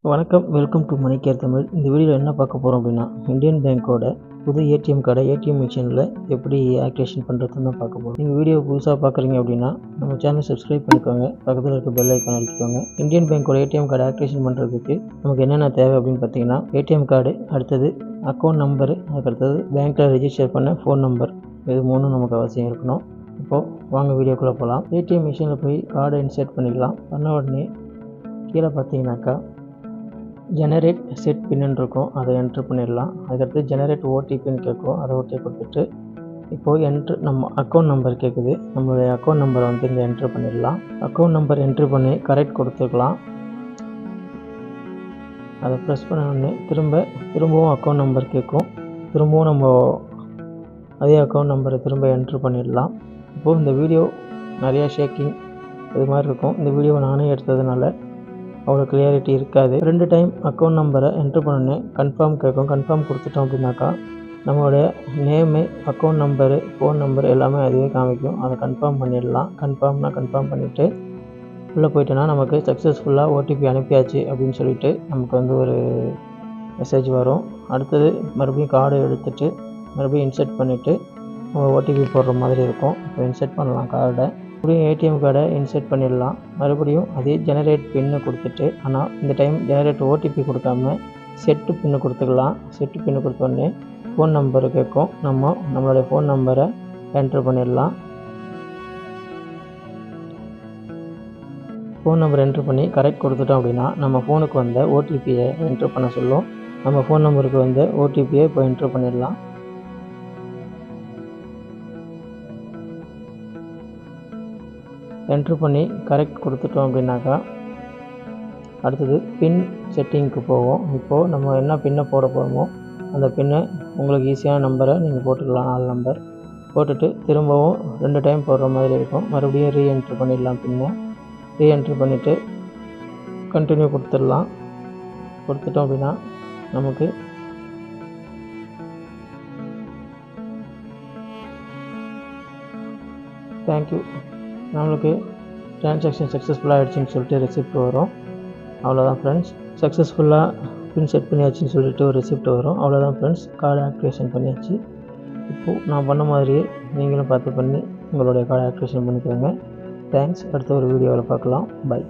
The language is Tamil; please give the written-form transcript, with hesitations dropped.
வணக்கம், welcome to money care Tamil. இந்த வீடியோவில் என்ன பார்க்க போகிறோம் அப்படின்னா, இந்தியன் பேங்க்கோட புது ஏடிஎம் கார்டை ஏடிஎம் மிஷினில் எப்படி ஆக்டிவேஷன் பண்ணுறதுன்னு தான் பார்க்க போகிறோம். நீங்கள் வீடியோ புதுசாக பார்க்குறீங்க அப்படின்னா நம்ம சேனல் சப்ஸ்கிரைப் பண்ணிக்கோங்க, பக்கத்தில் இருக்க பெல் ஐக்கான் அழுத்திக்கோங்க. இந்தியன் பேங்க்கோட ஏடிஎம் கார்டை ஆக்டிவேஷன் பண்ணுறதுக்கு நமக்கு என்னென்ன தேவை அப்படின்னு பார்த்தீங்கன்னா, ஏடிஎம் கார்டு, அடுத்தது அக்கௌண்ட் நம்பரு, அதுக்கடுத்தது பேங்க்கில் ரெஜிஸ்டர் பண்ண ஃபோன் நம்பர், இது மூணும் நமக்கு அவசியம் இருக்கணும். இப்போது வாங்க வீடியோக்குள்ளே போகலாம். ஏடிஎம் மிஷினில் போய் கார்டை இன்சர்ட் பண்ணிக்கலாம். பண்ண உடனே கீழே பார்த்தீங்கன்னாக்கா ஜெனரேட் செட் பின்னு இருக்கும், அதை என்ட்ரு பண்ணிடலாம். அதுக்கடுத்து ஜெனரேட் ஓடிபின்னு கேட்கும், அதை ஓகே கொடுத்துட்டு இப்போது நம்ம அக்கௌண்ட் நம்பர் கேட்குது, நம்மளுடைய அக்கௌண்ட் நம்பரை வந்து இங்கே என்ட்ரு பண்ணிடலாம். அக்கௌண்ட் நம்பர் என்ட்ரு பண்ணி கரெக்ட் கொடுத்துக்கலாம். அதை ப்ரெஸ் பண்ண உடனே திரும்பவும் அக்கௌண்ட் நம்பர் கேட்கும். திரும்பவும் நம்ம அதே அக்கௌண்ட் நம்பரை திரும்ப என்ட்ரு பண்ணிடலாம். இப்போது இந்த வீடியோ நிறையா ஷேக்கிங் இது மாதிரி இருக்கும். இந்த வீடியோவை நானே எடுத்ததுனால அவ்வளோ கிளியாரிட்டி இருக்காது. 2 டைம் அக்கௌண்ட் நம்பரை என்ட்ரு பண்ணோன்னே கன்ஃபார்ம் கேட்கும். கன்ஃபார்ம் கொடுத்துட்டோம் அப்படின்னாக்கா நம்மளுடைய name, account number, phone number எல்லாமே அதுவே காமிக்கும். அதை கன்ஃபார்ம் பண்ணிடலாம். கன்ஃபார்ம் பண்ணிவிட்டு உள்ளே போயிட்டோன்னா நமக்கு சக்ஸஸ்ஃபுல்லாக ஓடிபி அனுப்பியாச்சு அப்படின்னு சொல்லிட்டு நமக்கு வந்து ஒரு மெசேஜ் வரும். அடுத்தது மறுபடியும் கார்டை எடுத்துகிட்டு மறுபடியும் இன்சர்ட் பண்ணிவிட்டு நம்ம ஓடிபி போடுற மாதிரி இருக்கும். இப்போ இன்சர்ட் பண்ணலாம் கார்டை. மறுபடியும் ஏடிஎம் கார்டை இன்சர்ட் பண்ணிடலாம். மறுபடியும் அதே ஜெனரேட் பின்னு கொடுத்துட்டு, ஆனால் இந்த டைம் ஜெனரேட் ஓடிபி கொடுக்காம செட்டு பின்னு கொடுத்துக்கலாம். செட்டு பின்னு கொடுத்தோடனே ஃபோன் நம்பரு கேட்கும். நம்மளுடைய ஃபோன் நம்பரை என்ட்ரு பண்ணிடலாம். ஃபோன் நம்பர் என்ட்ரு பண்ணி கரெக்ட் கொடுத்துட்டோம் அப்படின்னா நம்ம ஃபோனுக்கு வந்த ஓடிபியை என்ட்ரு பண்ண சொல்லும். நம்ம ஃபோன் நம்பருக்கு வந்த ஓடிபியை இப்போ என்ட்ரு பண்ணிடலாம். என்ட்ரு பண்ணி கரெக்ட் கொடுத்துட்டோம் அப்படின்னாக்கா அடுத்தது பின் செட்டிங்க்கு போவோம். இப்போது நம்ம என்ன பின்னை போட போகிறோமோ அந்த பின்னை உங்களுக்கு ஈஸியான நம்பரை நீங்கள் போட்டுக்கலாம். 4 நம்பர் போட்டுட்டு திரும்பவும் 2 டைம் போடுற மாதிரி இருக்கும். மறுபடியும் ரீஎன்ட்ரு பண்ணிடலாம். பின்னை ரீஎன்ட்ரு பண்ணிவிட்டு கண்டினியூ கொடுத்துடலாம். கொடுத்துட்டோம் அப்படின்னா நமக்கு தேங்க்யூ, நம்மளுக்கு ட்ரான்சாக்ஷன் சக்ஸஸ்ஃபுல்லாக ஆகிடுச்சின்னு சொல்லிட்டு ரெசிப்ட் வரும். அவ்வளோதான் ஃப்ரெண்ட்ஸ், சக்ஸஸ்ஃபுல்லாக பின் செட் பண்ணியாச்சுன்னு சொல்லிட்டு ஒரு ரெசிப்ட் வரும். அவ்வளோதான் ஃப்ரெண்ட்ஸ், கார்டு ஆக்டிவேஷன் பண்ணியாச்சு. இப்போது நான் பண்ண மாதிரியே நீங்களும் பார்த்து பண்ணி உங்களுடைய கார்டு ஆக்டிவேஷன் பண்ணிக்கோங்க. தேங்க்ஸ். அடுத்த ஒரு வீடியோவில் பார்க்கலாம். பை.